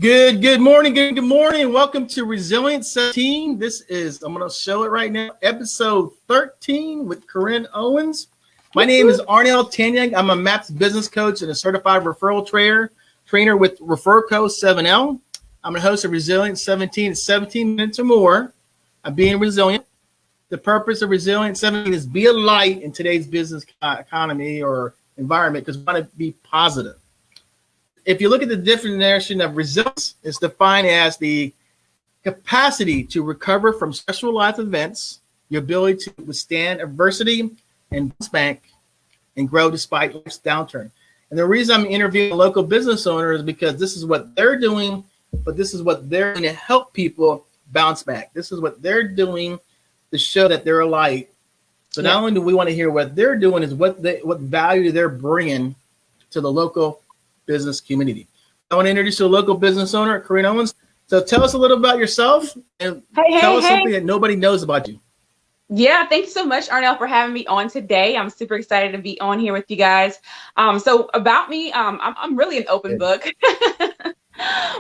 Good morning, good morning. Welcome to Resilient 17. I'm going to show it right now, episode 13 with Karin Owens. My name is Arnel Tanyag. I'm a MAPS business coach and a certified referral trainer with Refer Code 7L. I'm the host of Resilient 17. It's 17 minutes or more of being resilient. The purpose of Resilient 17 is be a light in today's business economy or environment because we want to be positive. If you look at the definition of resilience, it's defined as the capacity to recover from stressful life events, your ability to withstand adversity and bounce back and grow despite life's downturn. And the reason I'm interviewing a local business owner is because this is what they're doing, but this is what they're doing to help people bounce back. This is what they're doing to show that they're a light. So not only do we want to hear what they're doing, is what value they're bringing to the local business community. I want to introduce you to a local business owner, Karin Owens. So tell us a little about yourself and tell us something that nobody knows about you. Yeah, thank you so much, Arnel, for having me on today. I'm super excited to be on here with you guys. So about me, I'm really an open book.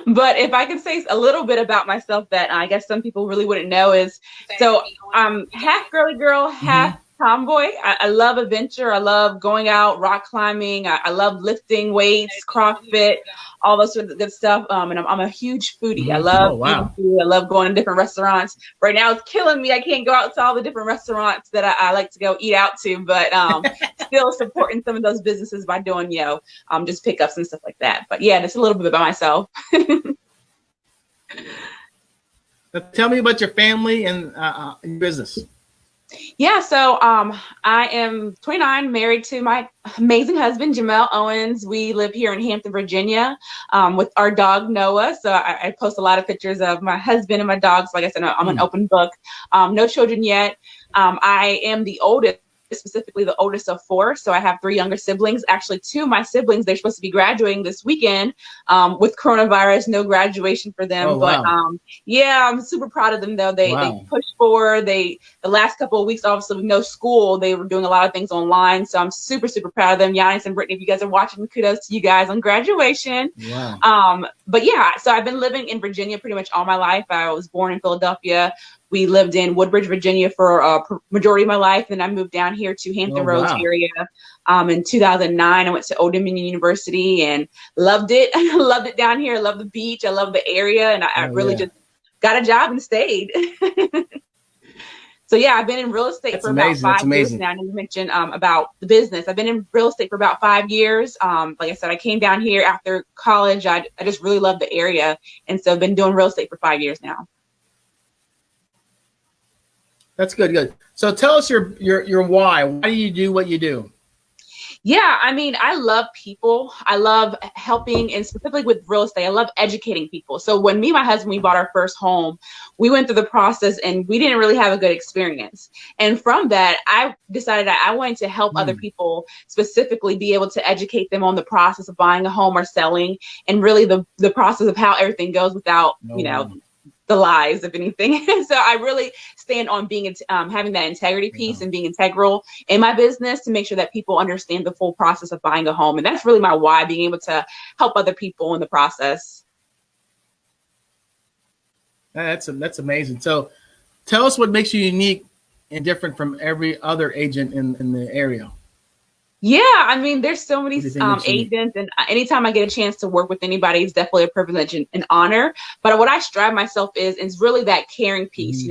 But if I could say a little bit about myself that I guess some people really wouldn't know is, so I'm half girly girl, half tomboy. I love adventure. I love going out, rock climbing. I love lifting weights, CrossFit, all those sort of good stuff. And I'm a huge foodie. I love eating food. I love going to different restaurants. Right now it's killing me. I can't go out to all the different restaurants that I like to go eat out to, but still supporting some of those businesses by doing, just pickups and stuff like that. But yeah, just a little bit about myself. Tell me about your family and your business. Yeah, so I am 29, married to my amazing husband, Jamel Owens. We live here in Hampton, Virginia, with our dog, Noah. So I post a lot of pictures of my husband and my dogs. Like I said, I'm an open book. No children yet. I am the oldest, specifically the oldest of 4. So I have 3 younger siblings. Actually, 2 of my siblings, they're supposed to be graduating this weekend. With coronavirus, no graduation for them. But I'm super proud of them though. They pushed forward. The last couple of weeks, obviously with no school, they were doing a lot of things online. So I'm super, super proud of them. Giannis and Brittany, if you guys are watching, kudos to you guys on graduation. But yeah, so I've been living in Virginia pretty much all my life. I was born in Philadelphia. We lived in Woodbridge, Virginia for a majority of my life. Then I moved down here to Hampton Roads area in 2009. I went to Old Dominion University and loved it. I loved it down here. I love the beach. I love the area. And I really just got a job and stayed. So yeah, I've been in real estate for about 5 years now. And you mentioned about the business. I've been in real estate for about 5 years. Like I said, I came down here after college. I just really love the area. And so I've been doing real estate for 5 years now. That's good. So tell us your why. Why do you do what you do? Yeah, I mean, I love people. I love helping, and specifically with real estate, I love educating people. So when me and my husband, we bought our first home, we went through the process and we didn't really have a good experience. And from that, I decided that I wanted to help other people, specifically be able to educate them on the process of buying a home or selling, and really the process of how everything goes without, the lies, if anything. So I really stand on being having that integrity piece and being integral in my business to make sure that people understand the full process of buying a home. And that's really my why, being able to help other people in the process. That's amazing. So tell us what makes you unique and different from every other agent in the area. Yeah, I mean, there's so many agents, and anytime I get a chance to work with anybody, it's definitely a privilege and an honor. But what I strive myself is really that caring piece.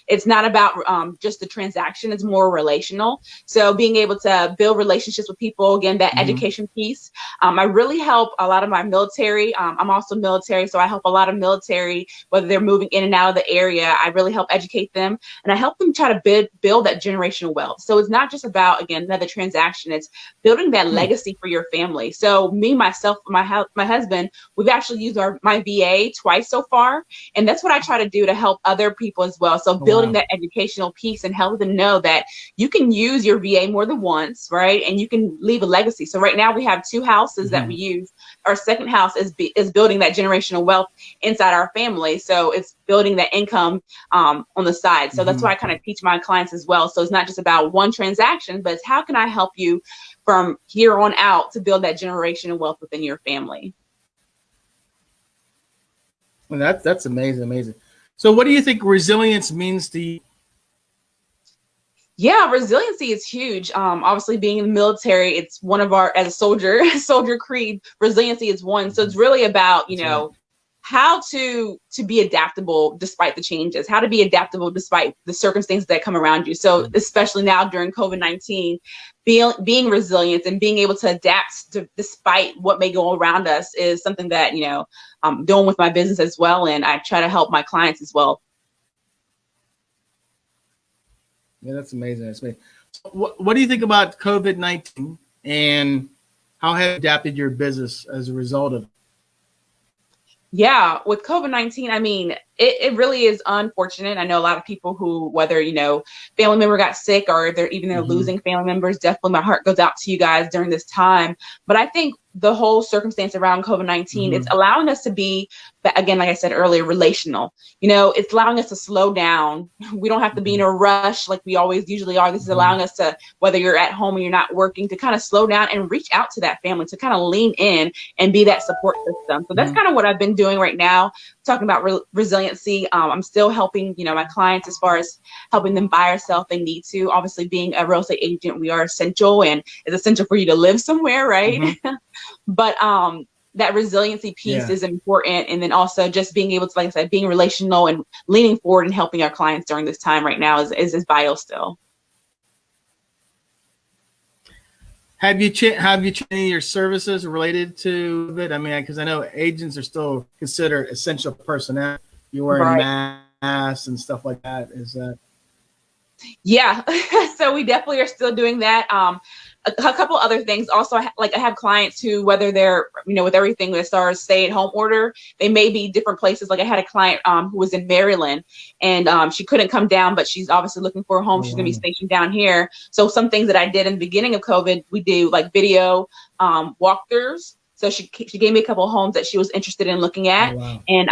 It's not about just the transaction; it's more relational. So being able to build relationships with people, again, that education piece. I really help a lot of my military. I'm also military, so I help a lot of military, whether they're moving in and out of the area. I really help educate them, and I help them try to build that generational wealth. So it's not just about, again, another transaction. It's building that legacy for your family. So me, myself, my husband, we've actually used my VA twice so far. And that's what I try to do to help other people as well. So building that educational piece and helping them know that you can use your VA more than once, right? And you can leave a legacy. So right now we have 2 houses that we use. Our second house is building that generational wealth inside our family. So it's building that income on the side. So that's what I kind of teach my clients as well. So it's not just about one transaction, but it's how can I help you from here on out to build that generational wealth within your family. Well, that's amazing, amazing. So what do you think resilience means to you? Yeah, resiliency is huge. Obviously, being in the military, it's one of our, as a soldier, soldier creed. Resiliency is one. So it's really about, That's right. how to be adaptable despite the changes, how to be adaptable despite the circumstances that come around you. So especially now during COVID-19, being resilient and being able to adapt despite what may go around us is something that, I'm doing with my business as well. And I try to help my clients as well. Yeah, that's amazing. That's amazing. So what do you think about COVID-19 and how have you adapted your business as a result of it? Yeah, with COVID-19, I mean, it really is unfortunate. I know a lot of people who, whether, family member got sick or they're losing family members, definitely my heart goes out to you guys during this time. But I think the whole circumstance around COVID-19, it's allowing us to be, again, like I said earlier, relational. It's allowing us to slow down. We don't have to be in a rush like we always usually are. This is allowing us to, whether you're at home and you're not working, to kind of slow down and reach out to that family, to kind of lean in and be that support system. So that's kind of what I've been doing right now, talking about resiliency. I'm still helping, my clients as far as helping them buy or sell if they need to. Obviously, being a real estate agent, we are essential, and it's essential for you to live somewhere, right? But that resiliency piece is important. And then also just being able to, like I said, being relational and leaning forward and helping our clients during this time right now is vital still. Have you changed any of your services related to it? I mean, because I know agents are still considered essential personnel. You're wearing masks and stuff like that. Is that? Yeah. So we definitely are still doing that. A couple other things. Also, I have clients who, whether they're, with everything as far as stay-at-home order, they may be different places. Like I had a client who was in Maryland, and she couldn't come down, but she's obviously looking for a home. She's going to be stationed down here. So some things that I did in the beginning of COVID, we do like video walkthroughs. So she gave me a couple of homes that she was interested in looking at, and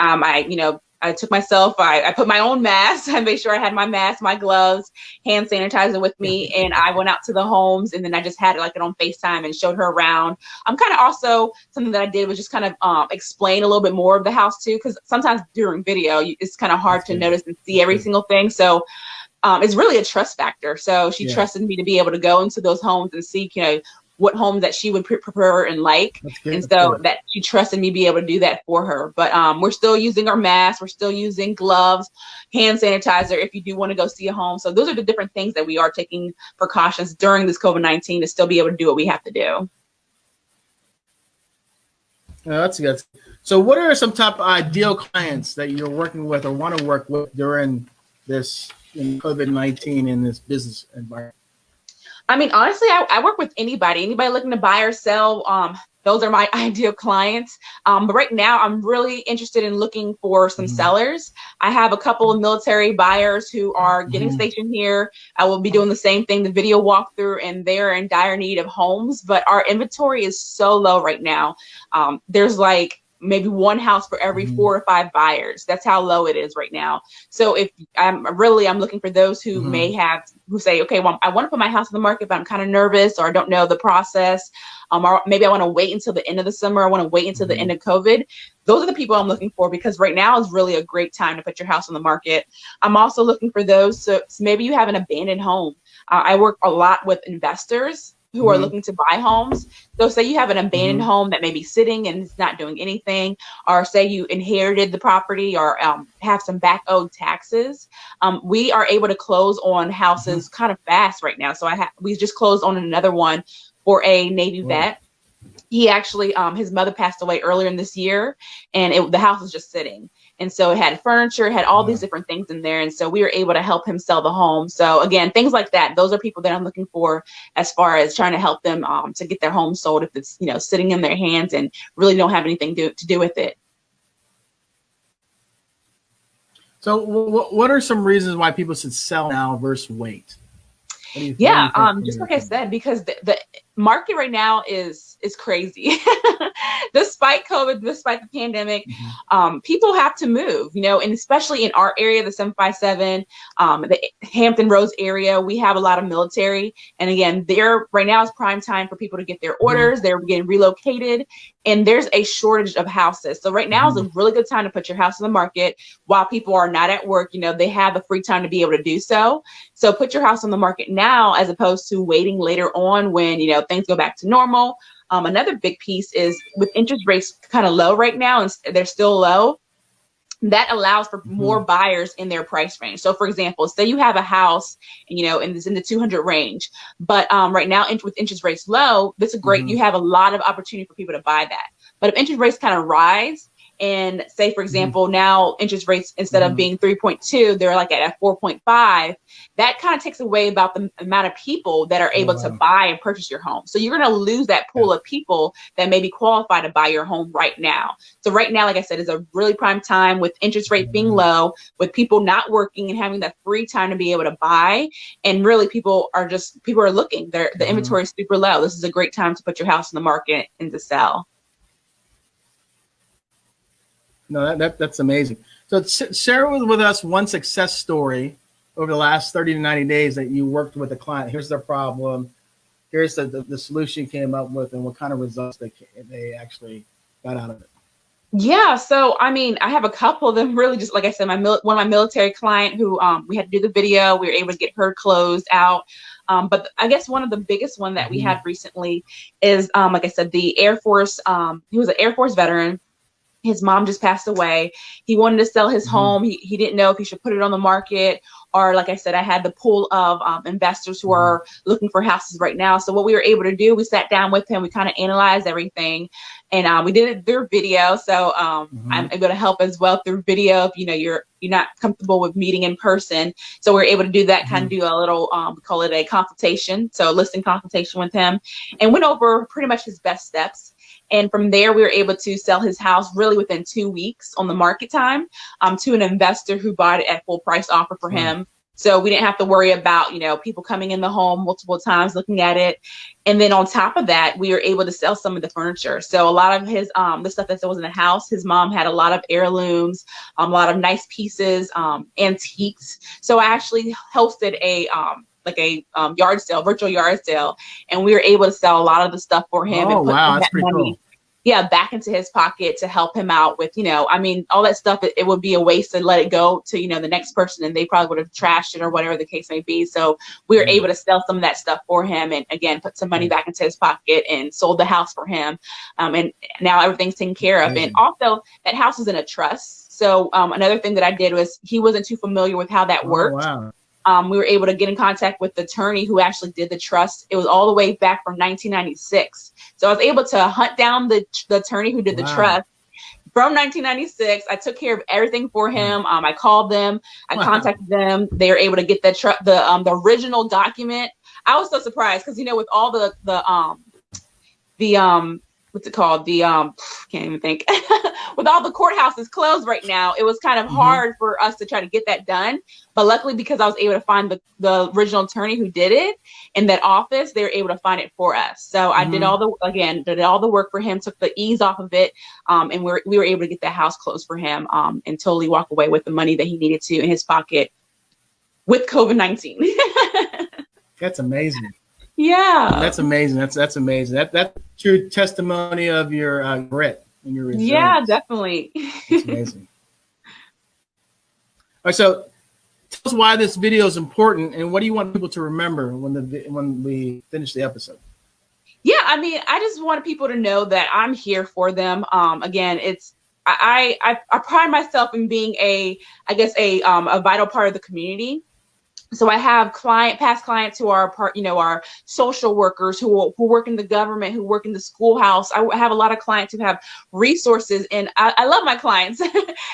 I took myself, I put my own mask. I made sure I had my mask, my gloves, hand sanitizer with me. And I went out to the homes, and then I just had it on FaceTime and showed her around. I'm kind of also, something that I did was just kind of explain a little bit more of the house too. Cause sometimes during video, it's kind of hard to notice and see every single thing. So it's really a trust factor. So she trusted me to be able to go into those homes and see, what home that she would prefer and like. And so that she trusted me to be able to do that for her. But we're still using our masks. We're still using gloves, hand sanitizer if you do want to go see a home. So those are the different things that we are taking precautions during this COVID-19 to still be able to do what we have to do. That's good. So what are some top ideal clients that you're working with or want to work with during this COVID-19 in this business environment? I mean, honestly, I work with anybody looking to buy or sell. Those are my ideal clients. But right now, I'm really interested in looking for some sellers. I have a couple of military buyers who are getting stationed here. I will be doing the same thing, the video walkthrough, and they're in dire need of homes. But our inventory is so low right now. There's maybe one house for every 4 or 5 buyers. That's how low it is right now. So if I'm looking for those who who say, okay, well, I want to put my house on the market, but I'm kind of nervous, or I don't know the process. Or maybe I want to wait until the end of the summer. I want to wait until the end of COVID. Those are the people I'm looking for, because right now is really a great time to put your house on the market. I'm also looking for those. So maybe you have an abandoned home. I work a lot with investors who are looking to buy homes. So say you have an abandoned home that may be sitting and it's not doing anything, or say you inherited the property or have some back owed taxes. We are able to close on houses kind of fast right now. So we just closed on another one for a Navy vet. He actually, his mother passed away earlier in this year, and the house was just sitting. And so it had furniture, it had all these different things in there. And so we were able to help him sell the home. So again, things like that. Those are people that I'm looking for as far as trying to help them to get their home sold if it's, sitting in their hands and really don't have anything to do with it. So what are some reasons why people should sell now versus wait? Yeah, just like I said, because market right now is crazy. Despite COVID, despite the pandemic, people have to move, and especially in our area, the 757, the Hampton Roads area, we have a lot of military. And again, right now is prime time for people to get their orders. They're getting relocated, and there's a shortage of houses. So right now is a really good time to put your house on the market while people are not at work. They have the free time to be able to do so. So put your house on the market now, as opposed to waiting later on when, things go back to normal. Another big piece is with interest rates kind of low right now, and they're still low. That allows for more buyers in their price range. So for example, say you have a house, and it's in the 200 range, but right now with interest rates low, this is great. You have a lot of opportunity for people to buy that. But if interest rates kind of rise, and say, for example, now interest rates, instead of being 3.2, they're like at 4.5. That kind of takes away about the amount of people that are able to buy and purchase your home. So you're going to lose that pool of people that may be qualified to buy your home right now. So right now, like I said, is a really prime time with interest rates being low, with people not working and having that free time to be able to buy. And really, people are looking. The inventory is super low. This is a great time to put your house on the market and to sell. No, that's amazing. So share with us one success story over the last 30 to 90 days that you worked with a client. Here's their problem. Here's the solution you came up with, and what kind of results they actually got out of it. Yeah. So, I have a couple of them, really, just like I said, one of my military client who we had to do the video. We were able to get her closed out. But I guess one of the biggest one that we had recently is, like I said, the Air Force. He was an Air Force veteran. His mom just passed away. He wanted to sell his home. He didn't know if he should put it on the market, or like I said, I had the pool of investors who are looking for houses right now. So what we were able to do, we sat down with him, we kind of analyzed everything, and we did it through video. So I'm able to help as well through video if you're not comfortable with meeting in person. So we're able to do that, kind of do a little we call it a consultation, so a listing consultation with him, and went over pretty much his best steps. And from there, we were able to sell his house really within 2 weeks on the market time to an investor who bought it at full price offer for him. So we didn't have to worry about, people coming in the home multiple times looking at it. And then on top of that, we were able to sell some of the furniture. So a lot of his, the stuff that was in the house, his mom had a lot of heirlooms, a lot of nice pieces, antiques. So I actually hosted a yard sale, virtual yard sale, and we were able to sell a lot of the stuff for him. Oh, and put wow, that's that pretty money, cool. Back into his pocket to help him out with, all that stuff. It would be a waste to let it go to, the next person, and they probably would have trashed it or whatever the case may be. So we were able to sell some of that stuff for him, and again, put some money back into his pocket and sold the house for him. And now everything's taken care of. And also that house is in a trust. So another thing that I did was, he wasn't too familiar with how that worked. Wow. We were able to get in contact with the attorney who actually did the trust. It was all the way back from 1996. So I was able to hunt down the attorney who did the trust from 1996. I took care of everything for him. I called them. I contacted them. They were able to get the original document. I was so surprised because, with all the what's it called? Can't even think. With all the courthouses closed right now, it was kind of hard for us to try to get that done. But luckily, because I was able to find the original attorney who did it in that office, they were able to find it for us. So I did all the work for him, took the ease off of it, and we were able to get that house closed for him, and totally walk away with the money that he needed to in his pocket with COVID-19. That's amazing. Yeah, that's amazing. That's amazing. That's true testimony of your grit and your resilience. Yeah, definitely. It's amazing. All right, so tell us why this video is important, and what do you want people to remember when we finish the episode? Yeah, I just want people to know that I'm here for them. Again, I pride myself in being a vital part of the community. So I have past clients who are our social workers who work in the government, who work in the schoolhouse. I have a lot of clients who have resources, and I love my clients.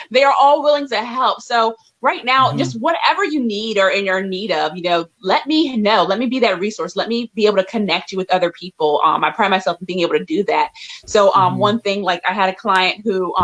They are all willing to help. So right now, just whatever you need or in your need of, let me know. Let me be that resource. Let me be able to connect you with other people. I pride myself in being able to do that. So one thing, like I had a client who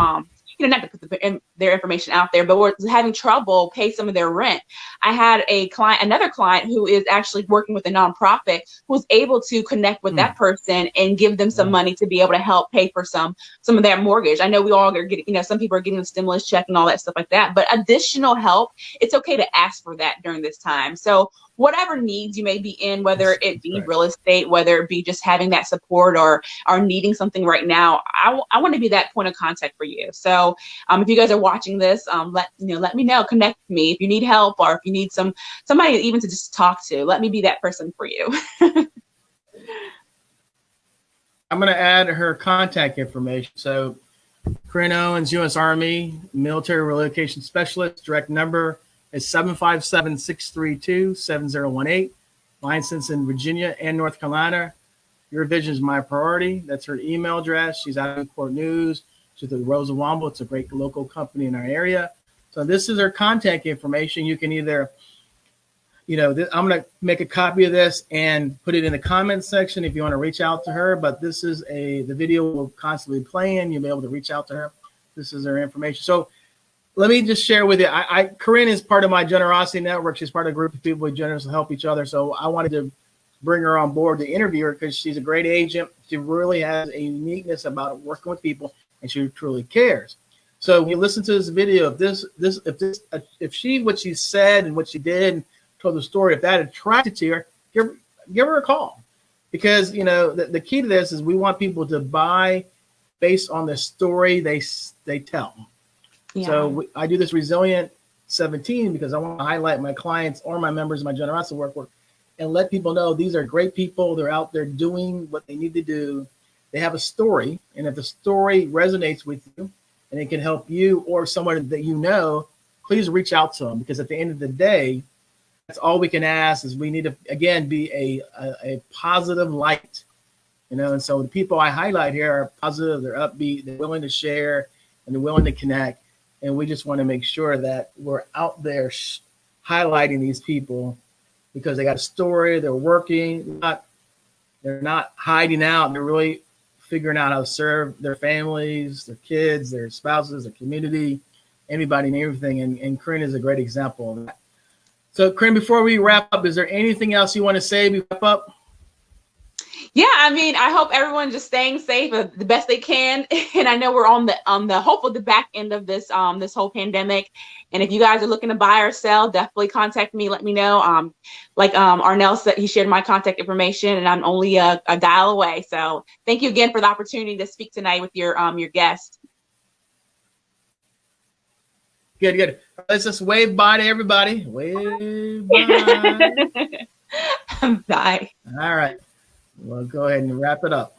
not to put their information out there, but were having trouble pay some of their rent. I had another client who is actually working with a nonprofit who was able to connect with that person and give them some money to be able to help pay for some of their mortgage. I know we all are getting, some people are getting a stimulus check and all that stuff like that, but additional help, it's okay to ask for that during this time. So whatever needs you may be in, whether it be real estate, whether it be just having that support or needing something right now, I want to be that point of contact for you. So if you guys are watching this, let me know, connect with me if you need help, or if you need somebody even to just talk to. Let me be that person for you. I'm going to add her contact information. So Karin Owens, U.S. Army Military Relocation Specialist, direct number is 757-632-7018. Licensed in Virginia and North Carolina. Your vision is my priority. That's her email address. She's out of Newport News. She's at the Rose of Womble. It's a great local company in our area. So this is her contact information. You can either, I'm going to make a copy of this and put it in the comments section if you want to reach out to her. But this is the video will constantly play in. You'll be able to reach out to her. This is her information. So let me just share with you. Karin is part of my generosity network. She's part of a group of people who generously help each other. So I wanted to bring her on board to interview her because she's a great agent. She really has a uniqueness about working with people, and she truly cares. So when you listen to this video, if what she said and what she did and told the story, if that attracted to her, give her a call, because the key to this is we want people to buy based on the story they tell. Yeah. So I do this Resilient 17 because I want to highlight my clients or my members of my generosity work and let people know these are great people. They're out there doing what they need to do. They have a story. And if the story resonates with you and it can help you or someone that please reach out to them, because at the end of the day, that's all we can ask is we need to, again, be a positive light, and so the people I highlight here are positive, they're upbeat, they're willing to share, and they're willing to connect. And we just want to make sure that we're out there highlighting these people because they got a story, they're working, they're not hiding out, they're really figuring out how to serve their families, their kids, their spouses, their community, anybody and everything. And Karin is a great example of that. So Karin, before we wrap up, is there anything else you want to say before we wrap up? Yeah, I hope everyone's just staying safe the best they can. And I know we're on the hopefully the back end of this whole pandemic. And if you guys are looking to buy or sell, definitely contact me. Let me know. Like Arnel said, he shared my contact information, and I'm only a dial away. So thank you again for the opportunity to speak tonight with your guest. Good. Let's just wave bye to everybody. Wave bye. Bye. All right. We'll go ahead and wrap it up.